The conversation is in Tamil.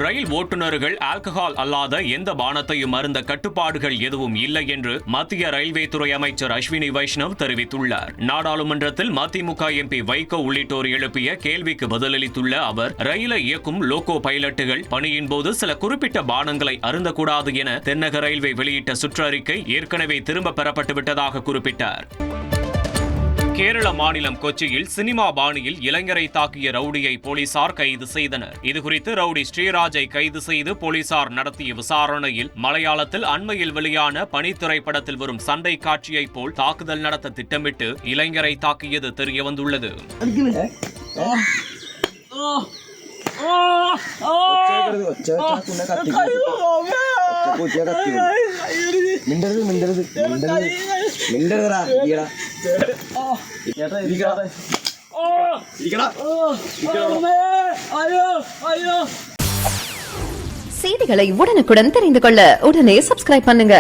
ரயில் ஓட்டுநர்கள் ஆல்கஹால் அல்லாத எந்த பானத்தையும் அருந்த கட்டுப்பாடுகள் எதுவும் இல்லை என்று மத்திய ரயில்வே துறை அமைச்சர் அஸ்வினி வைஷ்ணவ் தெரிவித்துள்ளார். நாடாளுமன்றத்தில் மதிமுக எம்பி வைகோ உள்ளிட்டோர் எழுப்பிய கேள்விக்கு பதிலளித்துள்ள அவர், ரயிலை இயக்கும் லோகோ பைலட்டுகள் பணியின் போது சில குறிப்பிட்ட பானங்களை அருந்தக்கூடாது என தென்னக ரயில்வே வெளியிட்ட சுற்றறிக்கை ஏற்கனவே திரும்ப பெறப்பட்டுவிட்டதாக குறிப்பிட்டார். கேரள மாநிலம் கொச்சியில் சினிமா பாணியில் இளைஞரை தாக்கிய ரவுடியை போலீசார் கைது செய்தனர். இதுகுறித்து ரவுடி ஸ்ரீராஜை கைது செய்து போலீசார் நடத்திய விசாரணையில் மலையாளத்தில் அண்மையில் வெளியான பனி திரைப்படத்தில் வரும் சண்டை காட்சியை போல் தாக்குதல் நடத்த திட்டமிட்டு இளைஞரை தாக்கியது தெரியவந்துள்ளது. செய்திகளை உடனுக்குடன் தெரிந்து கொள்ள உடனே சப்ஸ்கிரைப் பண்ணுங்க.